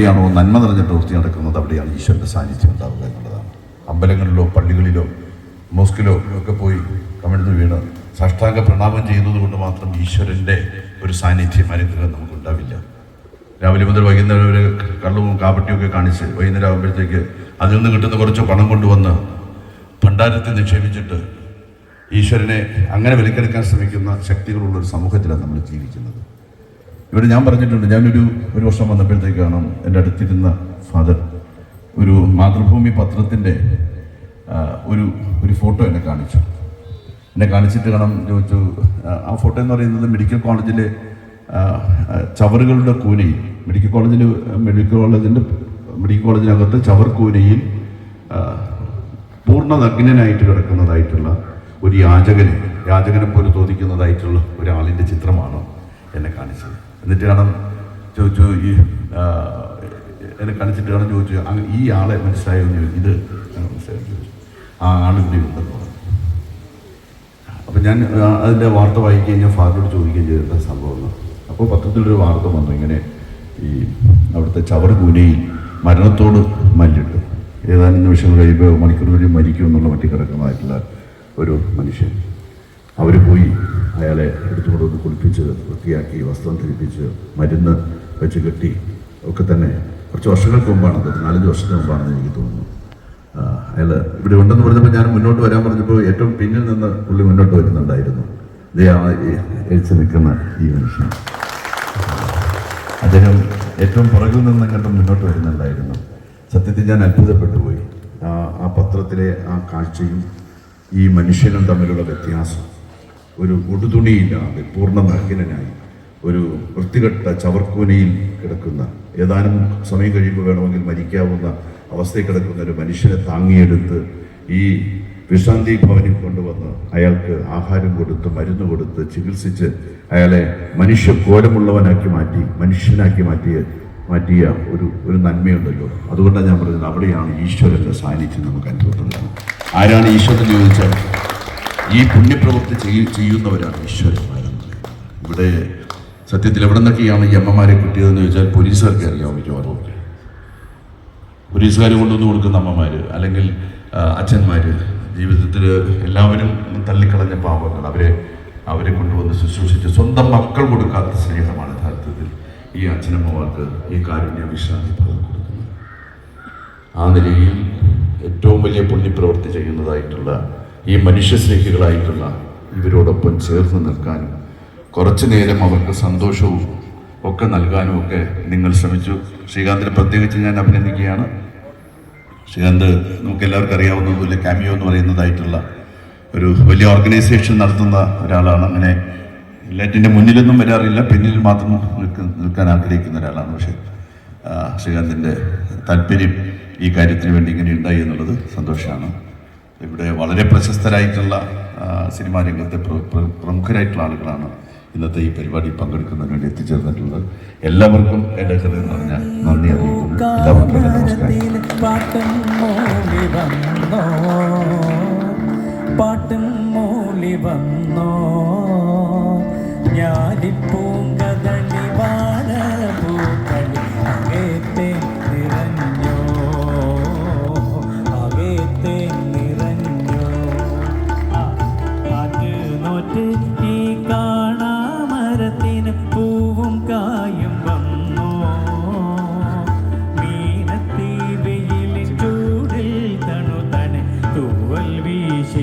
എവിടെയാണോ നന്മ നിറഞ്ഞ പ്രവൃത്തി നടക്കുന്നത് അവിടെയാണ് ഈശ്വരൻ്റെ സാന്നിധ്യം ഉണ്ടാവുക എന്നുള്ളതാണ്. അമ്പലങ്ങളിലോ പള്ളികളിലോ മോസ്കിലോ ഒക്കെ പോയി കമിഴ്ന്ന് വീണ് സാഷ്ടാംഗ പ്രണാമം ചെയ്യുന്നത് കൊണ്ട് മാത്രം ഈശ്വരൻ്റെ ഒരു സാന്നിധ്യം അനുഗ്രഹം നമുക്കുണ്ടാവില്ല. രാവിലെ മുതൽ വൈകുന്നേരം വരെ കള്ളും കാപ്പട്ടിയൊക്കെ കാണിച്ച് വൈകുന്നേരം ആകുമ്പോഴത്തേക്ക് അതിൽ നിന്ന് കിട്ടുന്ന കുറച്ച് പണം കൊണ്ടുവന്ന് ഭണ്ഡാരത്തിൽ നിക്ഷേപിച്ചിട്ട് ഈശ്വരനെ അങ്ങനെ വിലക്കെടുക്കാൻ ശ്രമിക്കുന്ന ശക്തികളുള്ളൊരു സമൂഹത്തിലാണ് നമ്മൾ ജീവിക്കുന്നത്. ഇവിടെ ഞാൻ പറഞ്ഞിട്ടുണ്ട്, ഒരു വർഷം വന്നപ്പോഴത്തേക്കാണ് എൻ്റെ അടുത്തിരുന്ന ഫാദർ ഒരു മാതൃഭൂമി പത്രത്തിൻ്റെ ഒരു ഫോട്ടോ എന്നെ കാണിച്ചിട്ട് ചോദിച്ചു. ആ ഫോട്ടോ എന്ന് പറയുന്നത് മെഡിക്കൽ കോളേജിലെ മെഡിക്കൽ കോളേജിനകത്ത് ചവർ കൂനയിൽ പൂർണ്ണ നഗ്നനായിട്ട് കിടക്കുന്നതായിട്ടുള്ള ഒരു യാചകനെ പോലെ തോന്നിക്കുന്നതായിട്ടുള്ള ഒരാളിൻ്റെ ചിത്രമാണ് എന്നെ കാണിച്ചത്. എന്നിട്ടാണ് ചോദിച്ചു, ഈ ആളെ മനസ്സിലായോ എന്ന് ചോദിച്ചു. ഇത് മനസ്സിലായോ ചോദിച്ചു. ആ ആളിവിടെ ഉണ്ടെന്ന് പറഞ്ഞു. അപ്പം ഞാൻ അതിൻ്റെ വാർത്ത വായിക്കുകയും ഞാൻ ഫാദറോട് ചോദിക്കുകയും ചെയ്തിട്ട് സംഭവം. അപ്പോൾ പത്രത്തിലൊരു വാർത്ത വന്നു, ഇങ്ങനെ ഈ അവിടുത്തെ ചവർ കൂനയിൽ മരണത്തോട് മല്ലിട്ട് ഏതാനും നിമിഷങ്ങൾ കഴിയുമ്പോൾ മണിക്കൂർ വഴി മരിക്കും എന്നുള്ള മറ്റി കിടക്കുന്നതായിട്ടുള്ള ഒരു മനുഷ്യൻ. അവർ പോയി അയാളെ എടുത്തുകൊണ്ടൊന്ന് കുളിപ്പിച്ച് വൃത്തിയാക്കി വസ്ത്രം ധരിപ്പിച്ച് മരുന്ന് വെച്ച് കെട്ടി ഒക്കെ തന്നെ കുറച്ച് വർഷങ്ങൾക്ക് മുമ്പാണത്, 4-5 വർഷത്തിന് മുമ്പാണെന്ന് എനിക്ക് തോന്നുന്നു. അയാൾ ഇവിടെ ഉണ്ടെന്ന് പറഞ്ഞപ്പോൾ ഞാൻ മുന്നോട്ട് വരാൻ പറഞ്ഞപ്പോൾ ഏറ്റവും പിന്നിൽ നിന്ന് പുള്ളി മുന്നോട്ട് വരുന്നുണ്ടായിരുന്നു. എഴുച്ച് നിൽക്കുന്ന ഈ മനുഷ്യൻ, അദ്ദേഹം ഏറ്റവും പുറകിൽ നിന്ന് കണ്ട് മുന്നോട്ട് വരുന്നുണ്ടായിരുന്നു. സത്യത്തിൽ ഞാൻ അത്ഭുതപ്പെട്ടു പോയി. ആ പത്രത്തിലെ ആ കാഴ്ചയും ഈ മനുഷ്യനും തമ്മിലുള്ള വ്യത്യാസം. ഒരു ഉടുതുണിയില്ലാതെ പൂർണ്ണ നഗ്നനായി ഒരു വൃത്തികെട്ട ചവർക്കൂനയിൽ കിടക്കുന്ന, ഏതാനും സമയം കഴിയുമ്പോൾ വേണമെങ്കിൽ മരിക്കാവുന്ന അവസ്ഥയിൽ കിടക്കുന്ന ഒരു മനുഷ്യനെ താങ്ങിയെടുത്ത് ഈ വിശ്രാന്തി ഭവനിൽ കൊണ്ടുവന്ന് അയാൾക്ക് ആഹാരം കൊടുത്ത് മരുന്ന് കൊടുത്ത് ചികിത്സിച്ച് അയാളെ മനുഷ്യക്കോലമുള്ളവനാക്കി മനുഷ്യനാക്കി മാറ്റിയ ഒരു നന്മയുണ്ടല്ലോ. അതുകൊണ്ടാണ് ഞാൻ പറയുന്നത്, അവിടെയാണ് ഈശ്വരൻ്റെ സാന്നിധ്യം നമുക്ക് അനുഭവപ്പെടുന്നത്. ആരാണ് ഈശ്വരൻ ചോദിച്ചാൽ ഈ പുണ്യപ്രവൃത്തി ചെയ്യുന്നവരാണ് ഈശ്വരന്മാരെന്ന്. ഇവിടെ സത്യത്തിൽ എവിടെ നിന്നൊക്കെയാണ് ഈ അമ്മമാരെ കിട്ടിയതെന്ന് ചോദിച്ചാൽ പോലീസുകാർക്ക് അറിയാവും. മിക്കവാറും പോലീസുകാർ കൊണ്ടുവന്ന് കൊടുക്കുന്ന അമ്മമാർ അല്ലെങ്കിൽ അച്ഛന്മാർ, ജീവിതത്തിൽ എല്ലാവരും തള്ളിക്കളഞ്ഞ പാവങ്ങൾ, അവരെ കൊണ്ടുവന്ന് ശുശ്രൂഷിച്ച് സ്വന്തം മക്കൾ കൊടുക്കാത്ത സ്നേഹമാണ് യഥാർത്ഥത്തിൽ ഈ അച്ഛനമ്മമാർക്ക് ഈ കാരുണ്യ വിശ്രാന്തി ഫലം കൊടുക്കുന്നത്. ആ നിലയിൽ ഏറ്റവും വലിയ പുണ്യപ്രവൃത്തി ചെയ്യുന്നതായിട്ടുള്ള ഈ മനുഷ്യസ്നേഹികളായിട്ടുള്ള ഇവരോടൊപ്പം ചേർന്ന് നിൽക്കാനും കുറച്ചു നേരം അവർക്ക് സന്തോഷവും ഒക്കെ നൽകാനും ഒക്കെ നിങ്ങൾ ശ്രമിച്ചു. ശ്രീകാന്തിനെ പ്രത്യേകിച്ച് ഞാൻ അഭിനന്ദിക്കുകയാണ്. ശ്രീകാന്ത് നമുക്ക് എല്ലാവർക്കും അറിയാവുന്നതുപോലെ കാമിയോ എന്ന് പറയുന്നതായിട്ടുള്ള ഒരു വലിയ ഓർഗനൈസേഷൻ നടത്തുന്ന ഒരാളാണ്. അങ്ങനെ എല്ലാറ്റിൻ്റെ മുന്നിലൊന്നും വരാറില്ല, പിന്നിൽ മാത്രം നിൽക്കാൻ ആഗ്രഹിക്കുന്ന ഒരാളാണ്. പക്ഷേ ശ്രീകാന്തിൻ്റെ താല്പര്യം ഈ കാര്യത്തിന് വേണ്ടി ഇങ്ങനെ ഉണ്ടായി എന്നുള്ളത് സന്തോഷമാണ്. ഇവിടെ വളരെ പ്രശസ്തരായിട്ടുള്ള സിനിമാ രംഗത്തെ പ്രമുഖരായിട്ടുള്ള ആളുകളാണ് ഇന്നത്തെ ഈ പരിപാടിയിൽ പങ്കെടുക്കുന്നതിന് വേണ്ടി എത്തിച്ചേർന്നിട്ടുള്ളത്. എല്ലാവർക്കും എൻ്റെ ഹൃദയം നിറഞ്ഞ നന്ദി അറിയിക്കുന്നു. എല്ലാവർക്കും വീശി